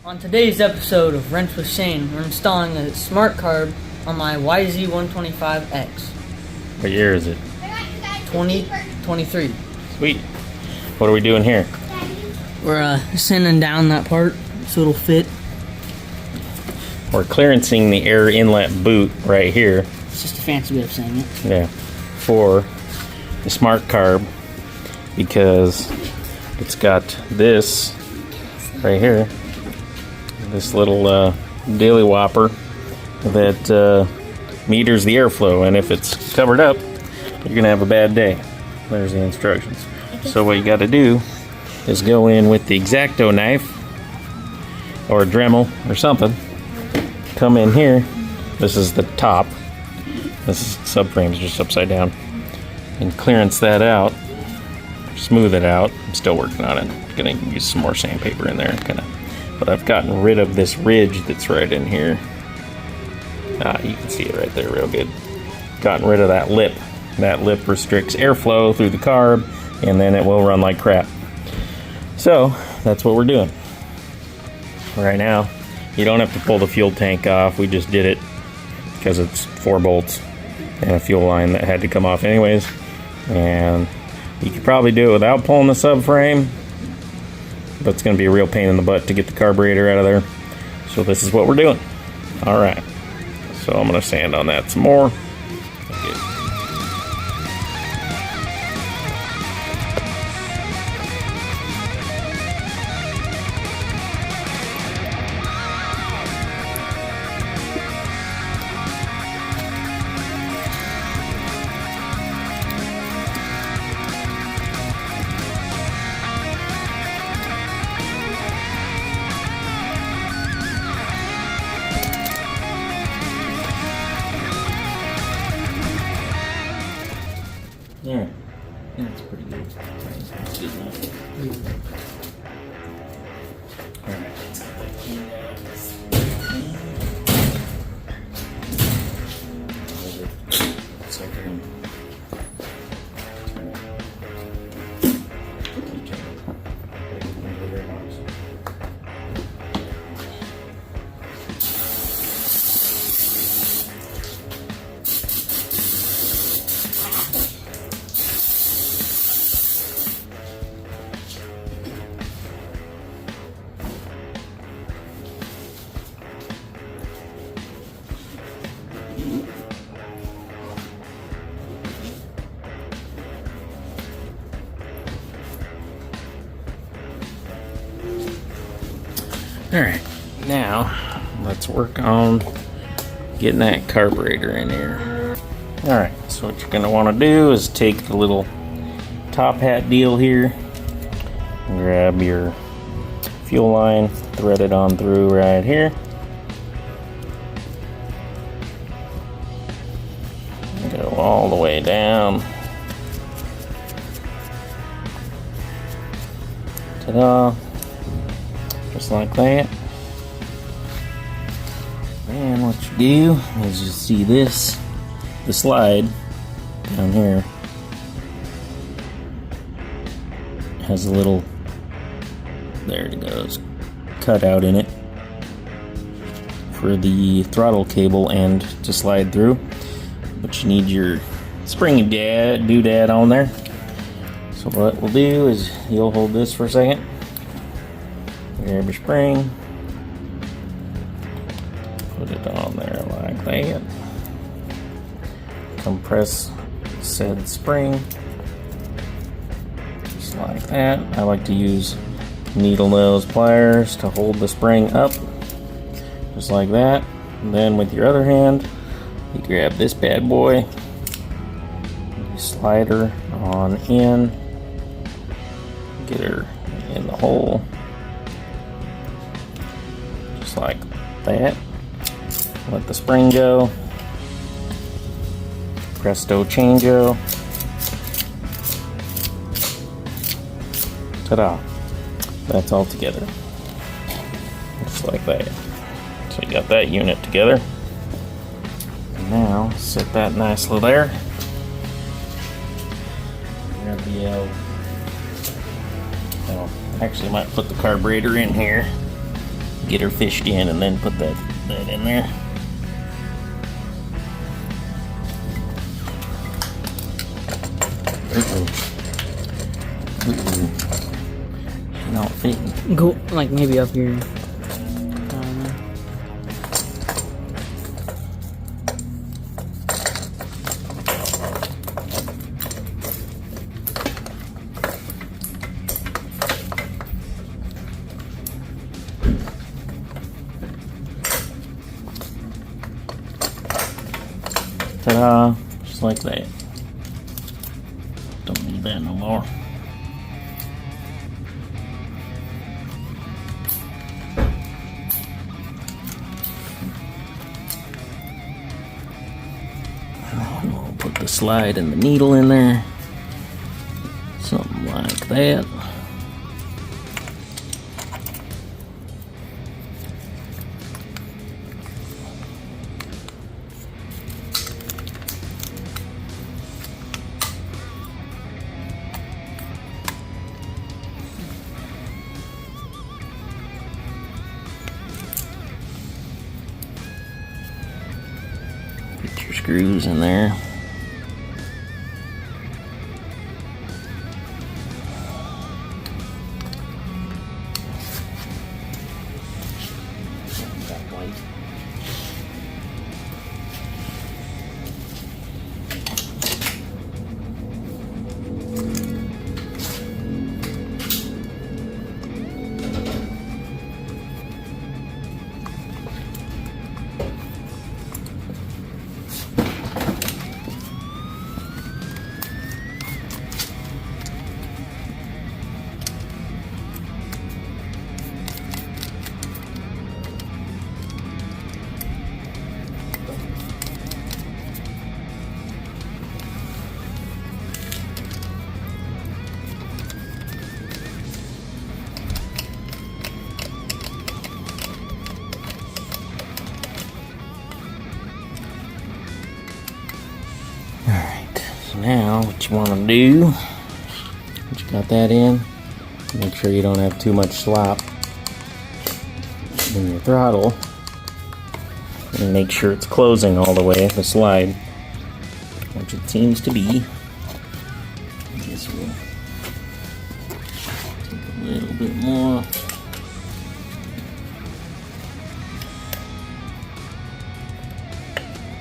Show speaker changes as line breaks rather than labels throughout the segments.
On today's episode of Wrench with Shane, we're installing a SmartCarb on my YZ125X.
What year is it?
2023.
Sweet. What are we doing here?
We're sanding down that part so it'll fit.
We're clearancing the air inlet boot right here.
It's just a fancy way of saying it.
Yeah. For the SmartCarb, because it's got this right here. This little daily whopper that meters the airflow, and if it's covered up, you're gonna have a bad day. There's the instructions. So what you got to do is go in with the X-Acto knife or a Dremel or something. Come in here. This is the top. This is subframe's just upside down, and clearance that out. Smooth it out. I'm still working on it. Gonna use some more sandpaper in there, but I've gotten rid of this ridge that's right in here. You can see it right there real good. Gotten rid of that lip. That lip restricts airflow through the carb, and then it will run like crap. So that's what we're doing right now. You don't have to pull the fuel tank off. We just did it because it's 4 bolts and a fuel line that had to come off anyways. And you could probably do it without pulling the subframe, but it's going to be a real pain in the butt to get the carburetor out of there. So this is what we're doing. All right. So I'm going to sand on that some more. Yeah, that's pretty good. That's good enough. All right. Alright, now let's work on getting that carburetor in here. Alright, so what you're going to want to do is take the little top hat deal here, grab your fuel line, thread it on through right here. Go all the way down. Ta-da! Just like that. And what you do is you see this, the slide down here has a little, there it goes, cut out in it for the throttle cable and to slide through. But you need your spring doodad on there. So what we'll do is you'll hold this for a second. Grab your spring, put it on there like that, compress said spring, just like that. I like to use needle nose pliers to hold the spring up, just like that. And then with your other hand, you grab this bad boy, you slide her on in, get her in the hole. Like that. Let the spring go. Presto changeo. Ta-da. That's all together. Just like that. So you got that unit together. And now set that nicely there. Grab the actually might put the carburetor in here. get her fished in and then put that in there. She's not fitting.
Go like maybe up here.
Ta-da! Just like that. Don't need that no more. We'll put the slide and the needle in there. Something like that. Get your screws in there. Now, what you want to do, once you got that in, make sure you don't have too much slop in your throttle, and make sure it's closing all the way, the slide, which it seems to be. I guess we'll take a little bit more.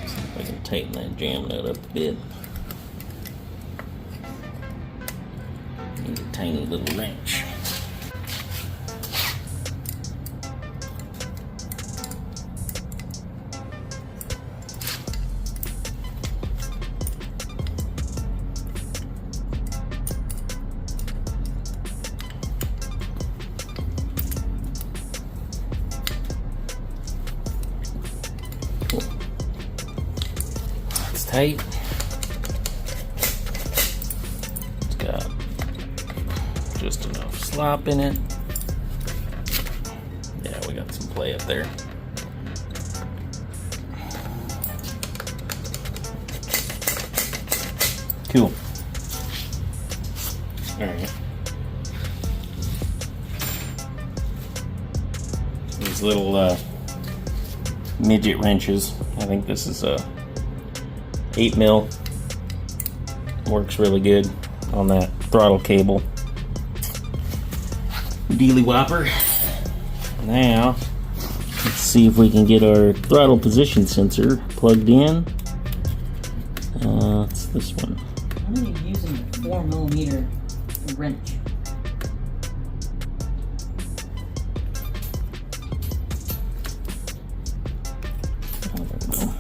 See if I can tighten that jam nut up a bit. A tiny little wrench. Cool. That's tight. It's got just enough slop in it. Yeah, we got some play up there. Cool. Alright. These little midget wrenches. I think this is a 8mm. Works really good on that throttle cable. Dealy whopper. Now, let's see if we can get our throttle position sensor plugged in. It's this one.
I'm going to be using a 4mm wrench.
Oh, there we go.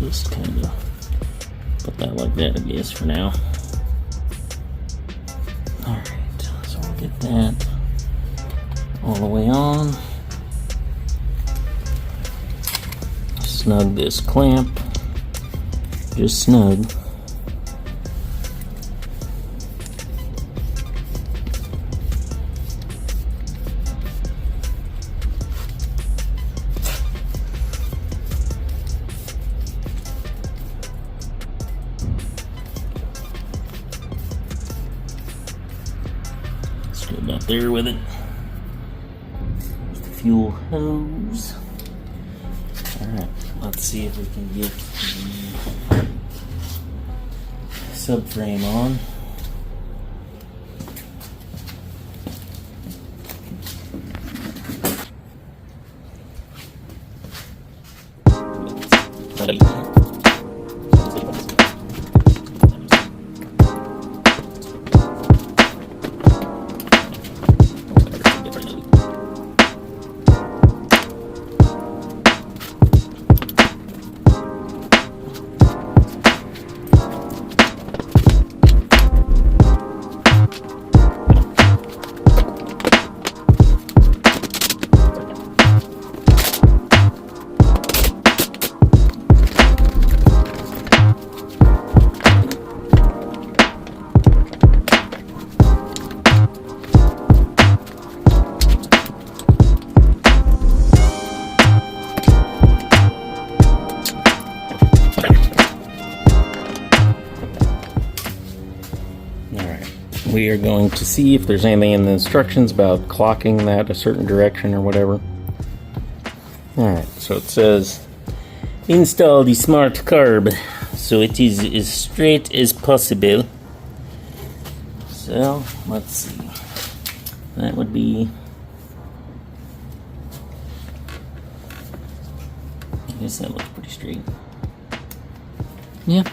Just kind of put that like that, I guess, for now. Alright, so we'll get that all the way on. Snug this clamp, just snug. there with it. There's the fuel hose. Alright, let's see if we can get the subframe on. We are going to see if there's anything in the instructions about clocking that a certain direction or whatever. Alright, so it says install the SmartCarb so it is as straight as possible. So, let's see. That would be... I guess that looks pretty straight.
Yeah.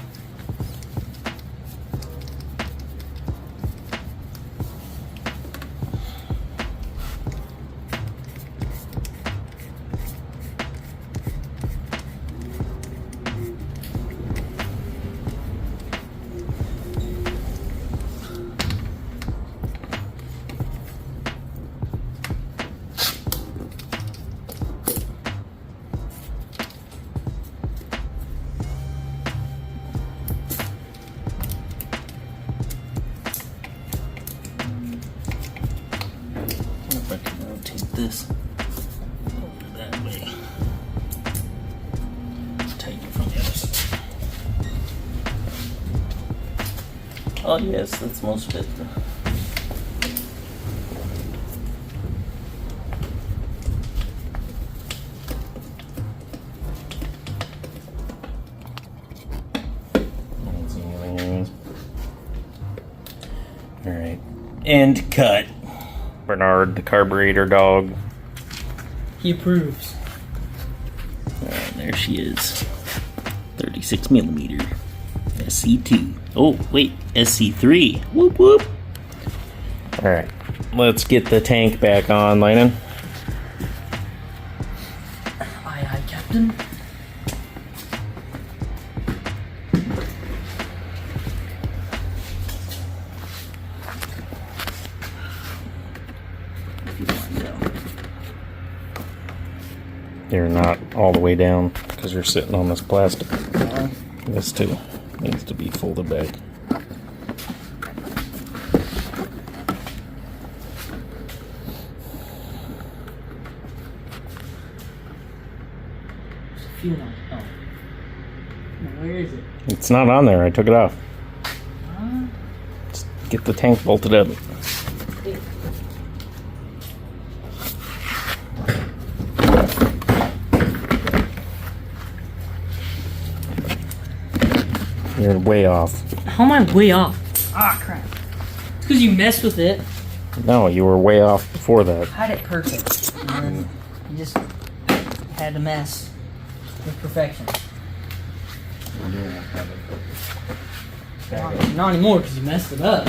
If I can rotate this over that way. Tighten it from the other side. Oh yes, that's most of it. Alright. And cut. Bernard, the carburetor dog.
He approves.
There she is. 36 millimeter. Sc2. Oh, wait. Sc3. Whoop whoop. Alright. Let's get the tank back on, Lennon.
Aye, aye, Captain.
They're not all the way down because you're sitting on this plastic. This too needs to be folded back.
Fuel on. Oh. Where is it?
It's not on there. I took it off. Just get the tank bolted up. You're way off.
How am I way off? Ah, crap. It's because you messed with it.
No, you were way off before that.
I had it perfect. And then you just had to mess with perfection. Not anymore because you messed it up.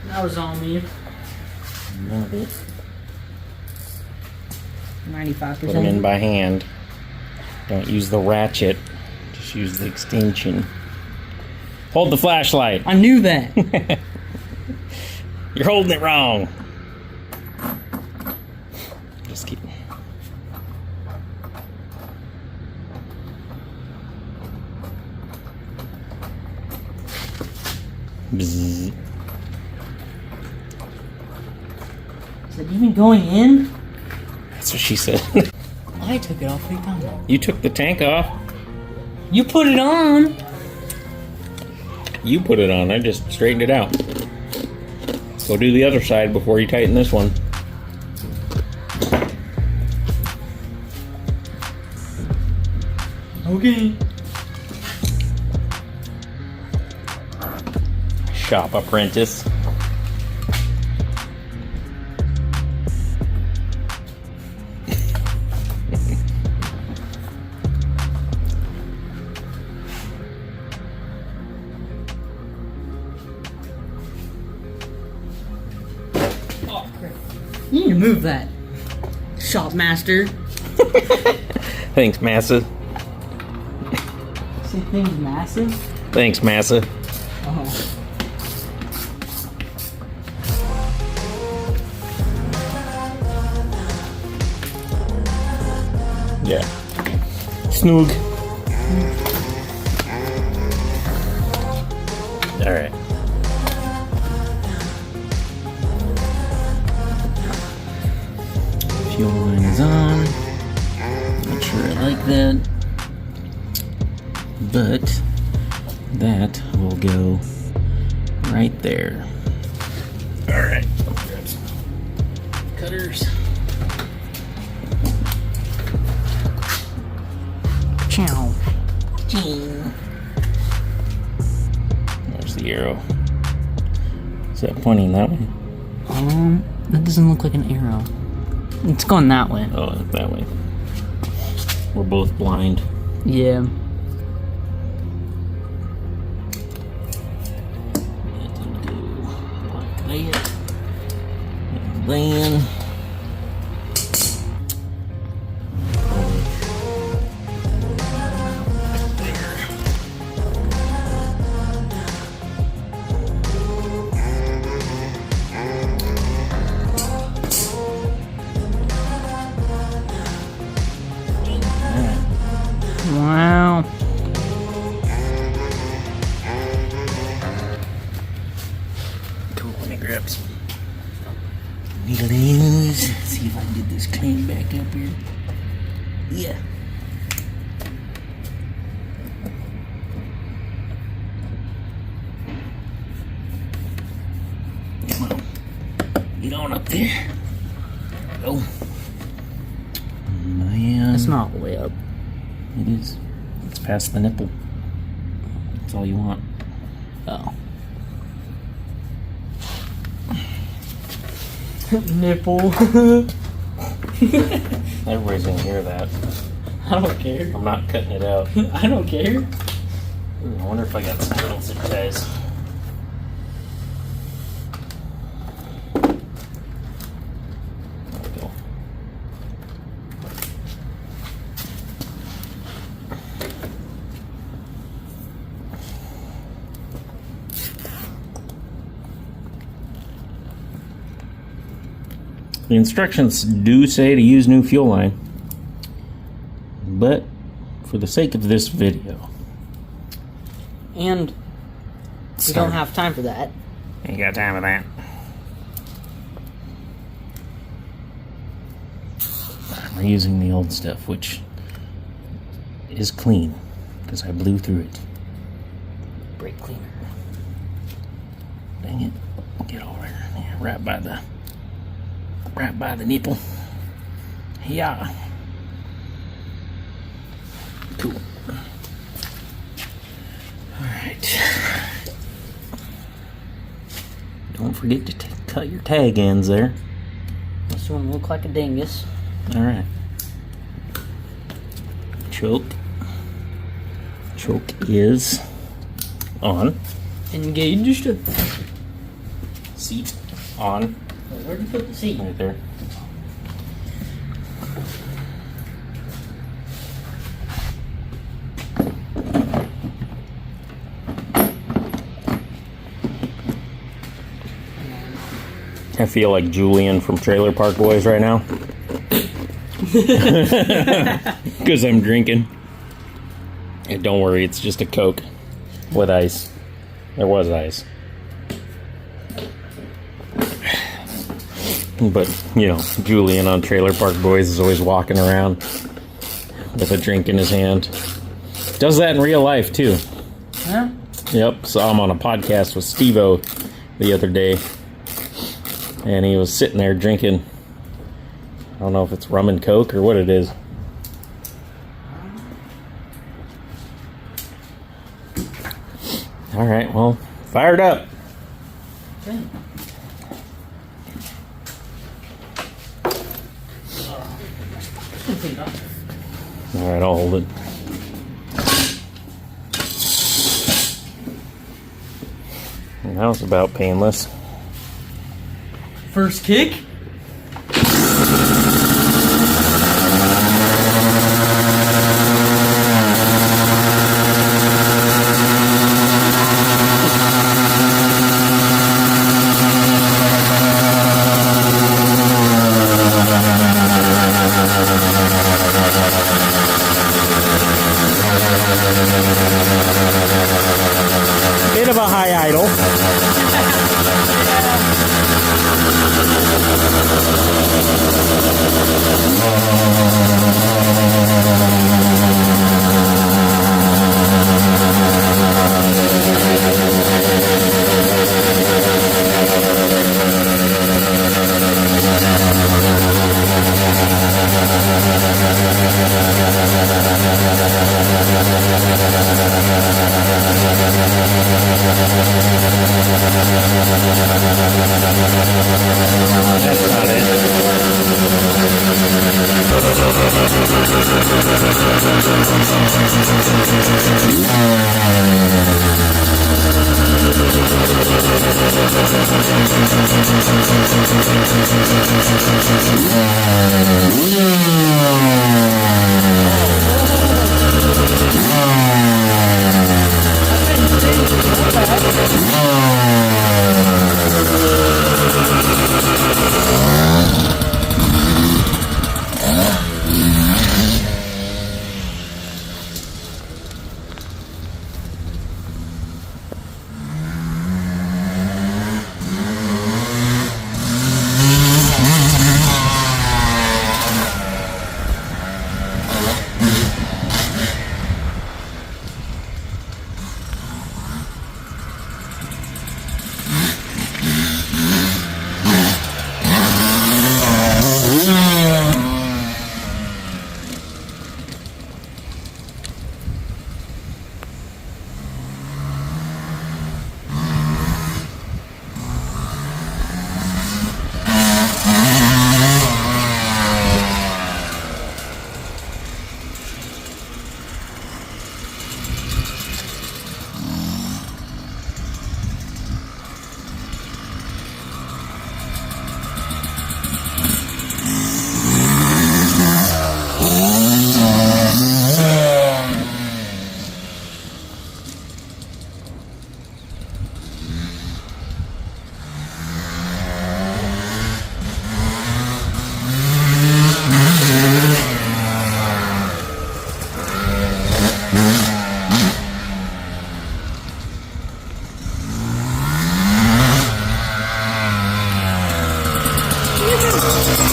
That was on me. 95%.
Put them in by hand. Don't use the ratchet. Just use the extension. Hold the flashlight.
I knew that.
You're holding it wrong. Just kidding. Bzzz.
Is it even going in?
That's what she said.
I took it off 3 times.
You took the tank off.
You put it on.
You put it on. I just straightened it out. Go do the other side before you tighten this one.
Okay.
Shop apprentice.
Oh, crap. You need to move that. Shop master.
Thanks, Massa.
Say things massive?
Thanks, Massa.
Oh.
Yeah. Snoog. All right. Fuel line is on. Not sure I like that, but that will go right there. All right. Grab some cutters.
Chow.
There's the arrow. Is that pointing that way?
That doesn't look like an arrow. It's going that way.
Oh, that way. We're both blind.
Yeah.
Like that. And then
Wow.
cool. Let me grab some needles. See if I can get this clean back up here. Yeah. Come on. Get on up there. Go. Man.
It's not all the way up.
It is. It's past the nipple. That's all you want.
Oh. Nipple.
Everybody's gonna hear that.
I don't care.
I'm not cutting it out.
I don't care.
Ooh, I wonder if I got some little zip ties. There we go. The instructions do say to use new fuel line, but for the sake of this video,
And we don't have time for that.
ain't got time for that. We're using the old stuff, which is clean because I blew through it.
Brake cleaner.
Dang it! Get over there, yeah, right by the nipple. Yeah. Cool. Alright. Don't forget to cut your tag ends there.
This one look like a dingus.
Alright. Choke. Choke is on.
Engaged.
Seat on.
Where'd you put the seat?
Right there. I feel like Julian from Trailer Park Boys right now. Because I'm drinking. And don't worry, it's just a Coke with ice. There was ice. But, you know, Julian on Trailer Park Boys is always walking around with a drink in his hand. Does that in real life, too.
Yeah.
Yep, saw him on a podcast with Steve-O the other day. And he was sitting there drinking, I don't know if it's rum and coke or what it is. All right, well, fired up.
Okay.
All right, I'll hold it. And that was about painless.
First kick.
Bit of a high idle. That's not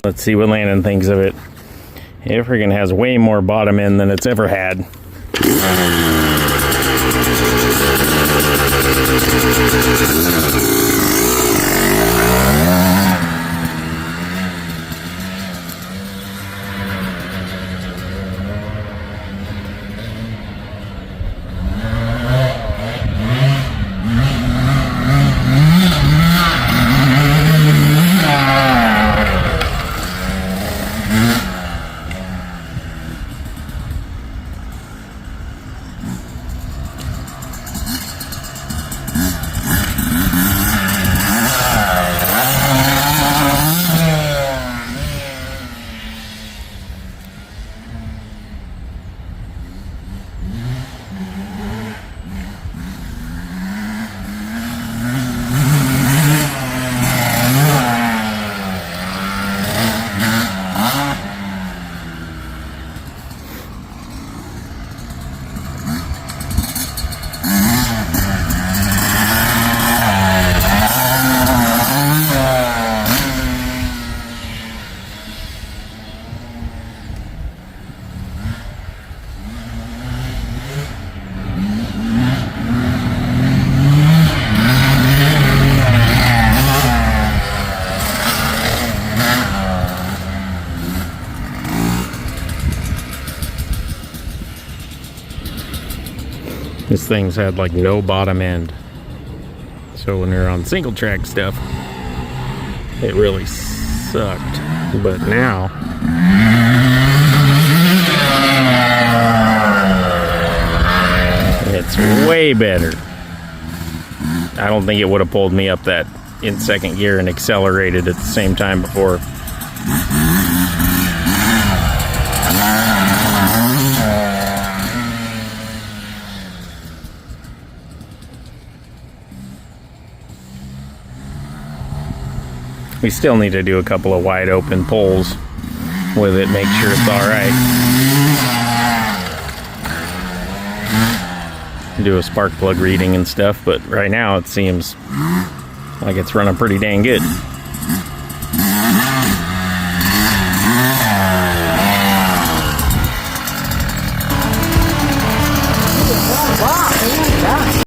Let's see what Landon thinks of it. It freaking has way more bottom end than it's ever had. This thing's had like no bottom end. So when you're on single track stuff, it really sucked. But now, it's way better. I don't think it would have pulled me up that in second gear and accelerated at the same time before. We still need to do a couple of wide open pulls with it, make sure it's alright. Do a spark plug reading and stuff, but right now it seems like it's running pretty dang good.